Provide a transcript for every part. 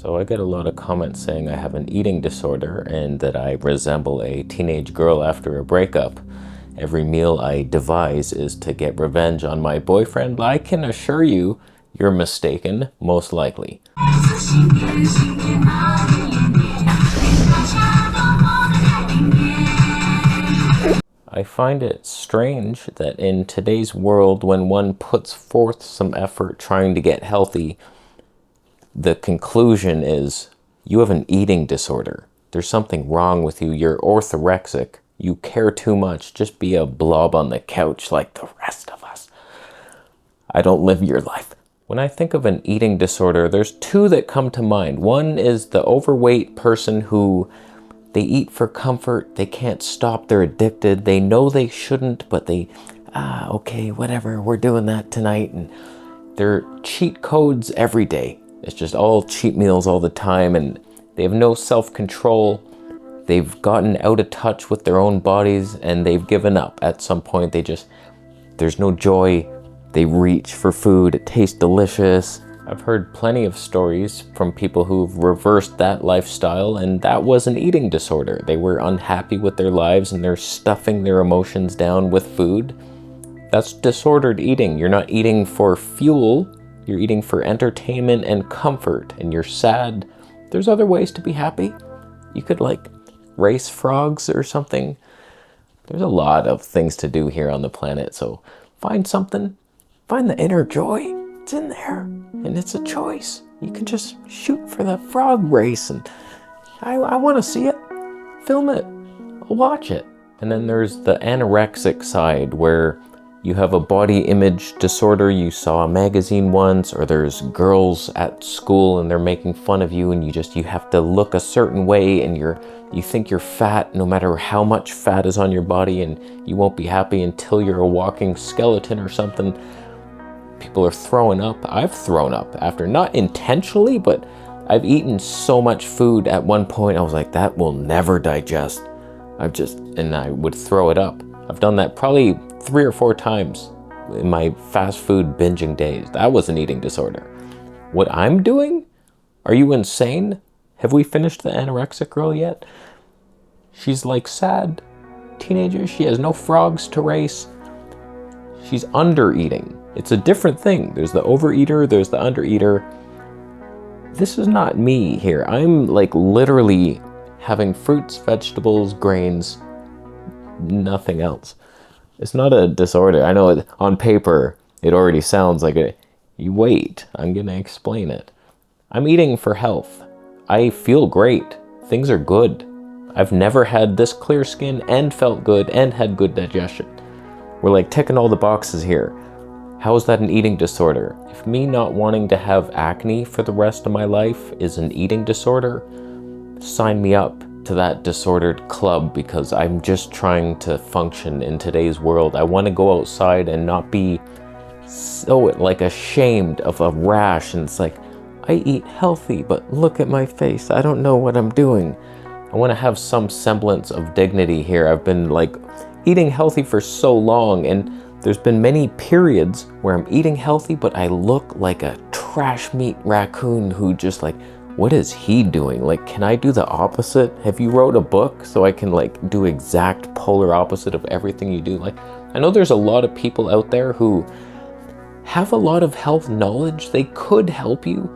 So I get a lot of comments saying I have an eating disorder and that I resemble a teenage girl after a breakup. Every meal I devise is to get revenge on my boyfriend. I can assure you, you're mistaken, most likely. I find it strange that in today's world, when one puts forth some effort trying to get healthy, the conclusion is you have an eating disorder. There's something wrong with you. You're orthorexic. You care too much. Just be a blob on the couch like the rest of us. I don't live your life. When I think of an eating disorder, there's two that come to mind. One is the overweight person who they eat for comfort. They can't stop. They're addicted. They know they shouldn't, but okay, whatever. We're doing that tonight. And they're cheat codes every day. It's just all cheat meals all the time, and they have no self-control. They've gotten out of touch with their own bodies, and they've given up. At some point, there's no joy. They reach for food. It tastes delicious. I've heard plenty of stories from people who've reversed that lifestyle, and that was an eating disorder. They were unhappy with their lives, and they're stuffing their emotions down with food. That's disordered eating. You're not eating for fuel. You're eating for entertainment and comfort, and you're sad. There's other ways to be happy. You could race frogs or something. There's a lot of things to do here on the planet, so find something. Find the inner joy. It's in there, and it's a choice. You can just shoot for the frog race, and I want to see it. Film it. Watch it. And then there's the anorexic side where you have a body image disorder. You saw a magazine once, or there's girls at school and they're making fun of you, and you have to look a certain way, and you think you're fat no matter how much fat is on your body, and you won't be happy until you're a walking skeleton or something. People are throwing up. I've thrown up after, not intentionally, but I've eaten so much food at one point. I was like, that will never digest. And I would throw it up. I've done that probably 3 or 4 times in my fast food binging days. That was an eating disorder. What I'm doing? Are you insane? Have we finished the anorexic girl yet? She's sad teenager. She has no frogs to race. She's under-eating. It's a different thing. There's the overeater, there's the under-eater. This is not me here. I'm literally having fruits, vegetables, grains, nothing else. It's not a disorder. I know on paper it already sounds like it. You wait, I'm gonna explain it. I'm eating for health. I feel great. Things are good. I've never had this clear skin and felt good and had good digestion. We're ticking all the boxes here. How is that an eating disorder? If me not wanting to have acne for the rest of my life is an eating disorder, sign me up to that disordered club, because I'm just trying to function in today's world. I want to go outside and not be so ashamed of a rash, and it's I eat healthy, but look at my face. I don't know what I'm doing. I want to have some semblance of dignity here. I've been eating healthy for so long, and there's been many periods where I'm eating healthy, but I look like a trash meat raccoon who just what is he doing? Can I do the opposite? Have you wrote a book so I can do exact polar opposite of everything you do? I know there's a lot of people out there who have a lot of health knowledge. They could help you,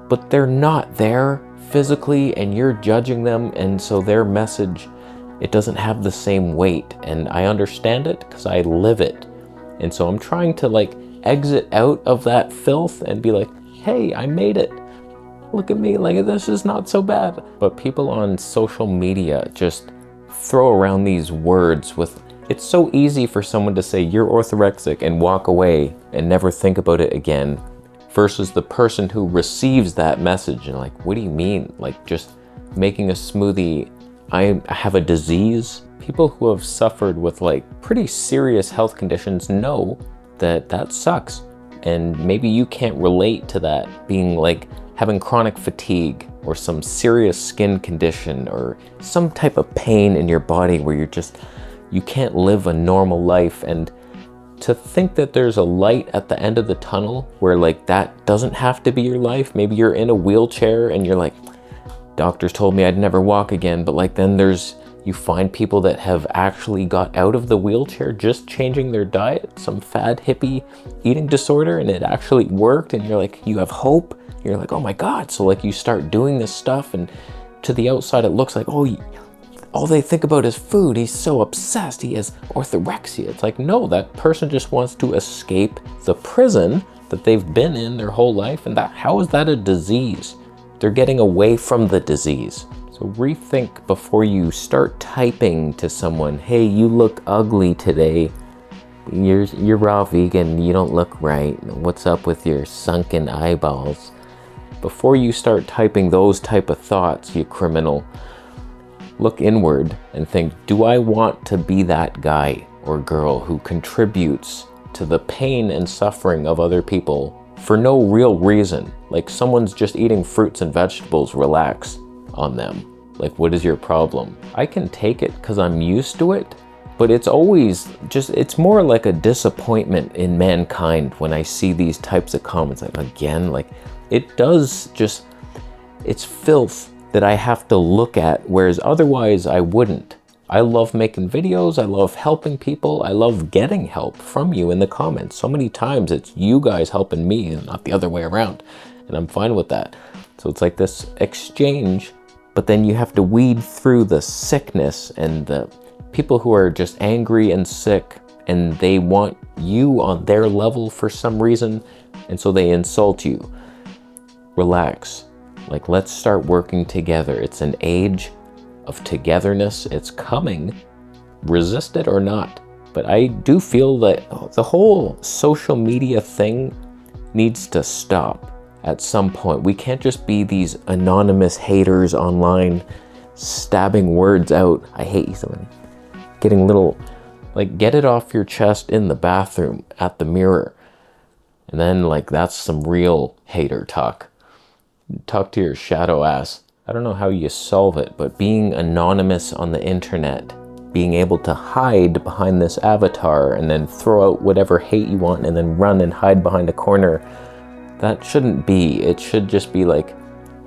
but they're not there physically, and you're judging them, and so their message, it doesn't have the same weight. And I understand it because I live it. And so I'm trying to exit out of that filth and be hey, I made it. Look at me, this is not so bad. But people on social media just throw around these words it's so easy for someone to say you're orthorexic and walk away and never think about it again, versus the person who receives that message and what do you mean? Just making a smoothie, I have a disease? People who have suffered with pretty serious health conditions know that sucks. And maybe you can't relate to that, being having chronic fatigue or some serious skin condition or some type of pain in your body where you can't live a normal life. And to think that there's a light at the end of the tunnel where like that doesn't have to be your life. Maybe you're in a wheelchair and you're like, doctors told me I'd never walk again, but like then you find people that have actually got out of the wheelchair just changing their diet, some fad hippie eating disorder, and it actually worked, and you're like, you have hope. You're like, oh my God. So like you start doing this stuff, and to the outside it looks like, oh, all they think about is food. He's so obsessed. He has orthorexia. It's like, no, that person just wants to escape the prison that they've been in their whole life. And how is that a disease? They're getting away from the disease. So rethink before you start typing to someone, hey, you look ugly today. You're raw vegan. You don't look right. What's up with your sunken eyeballs? Before you start typing those type of thoughts, you criminal, look inward and think, do I want to be that guy or girl who contributes to the pain and suffering of other people for no real reason? Like someone's just eating fruits and vegetables, relax on them. Like, what is your problem? I can take it because I'm used to it, but it's always just, it's more like a disappointment in mankind when I see these types of comments. Like, again, like it does just, it's filth that I have to look at, whereas otherwise I wouldn't. I love making videos, I love helping people, I love getting help from you in the comments. So many times it's you guys helping me and not the other way around, and I'm fine with that. So it's like this exchange, but then you have to weed through the sickness and the people who are just angry and sick, and they want you on their level for some reason, and so they insult you. Relax. Like, let's start working together. It's an age of togetherness. It's coming, resist it or not. But I do feel that the whole social media thing needs to stop at some point. We can't just be these anonymous haters online, stabbing words out. I hate you, somebody. Getting little, like, get it off your chest in the bathroom at the mirror. And then, like, that's some real hater talk. Talk to your shadow ass. I don't know how you solve it, but being anonymous on the internet, being able to hide behind this avatar and then throw out whatever hate you want and then run and hide behind a corner, that shouldn't be. It should just be like,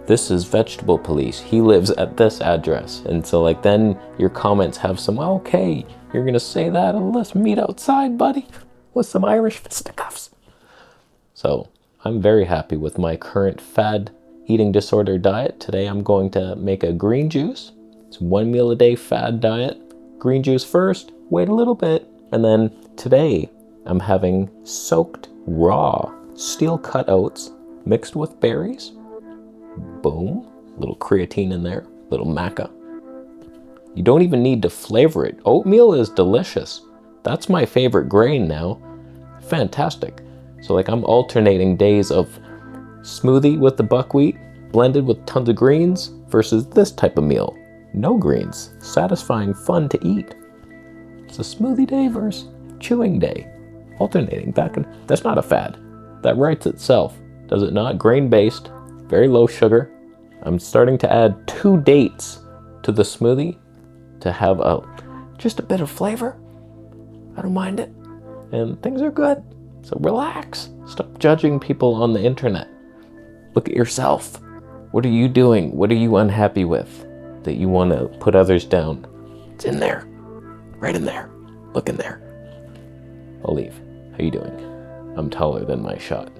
this is Vegetable Police. He lives at this address. And so like then your comments have some, okay, you're gonna say that, let's meet outside, buddy, with some Irish fisticuffs. So I'm very happy with my current fad eating disorder diet. Today I'm going to make a green juice. It's 1 meal a day fad diet. Green juice first, wait a little bit. And then today I'm having soaked raw steel cut oats mixed with berries. Boom, little creatine in there, little maca. You don't even need to flavor it. Oatmeal is delicious. That's my favorite grain now. Fantastic. So like I'm alternating days of smoothie with the buckwheat blended with tons of greens versus this type of meal. No greens, satisfying, fun to eat. It's a smoothie day versus chewing day. Alternating back and that's not a fad. That writes itself, does it not? Grain-based, very low sugar. I'm starting to add 2 dates to the smoothie to have just a bit of flavor. I don't mind it. And things are good. So relax. Stop judging people on the internet. Look at yourself. What are you doing? What are you unhappy with that you want to put others down? It's in there. Right in there. Look in there. I'll leave. How you doing? I'm taller than my shot.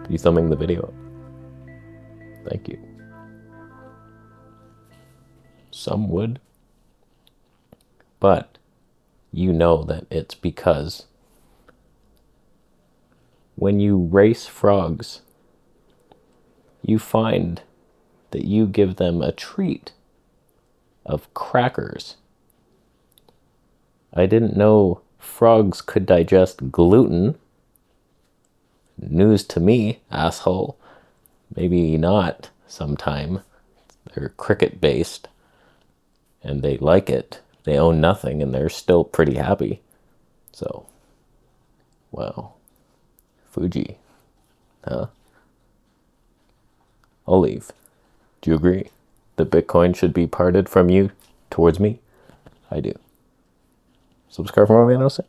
You thumbing the video up? Thank you. Some would. But you know that it's because when you race frogs, you find that you give them a treat of crackers. I didn't know frogs could digest gluten. News to me, asshole. Maybe not sometime. They're cricket based and they like it. They own nothing and they're still pretty happy. So, wow. Fuji. Huh? I'll leave. Do you agree that Bitcoin should be parted from you towards me? I do. Subscribe for more videos.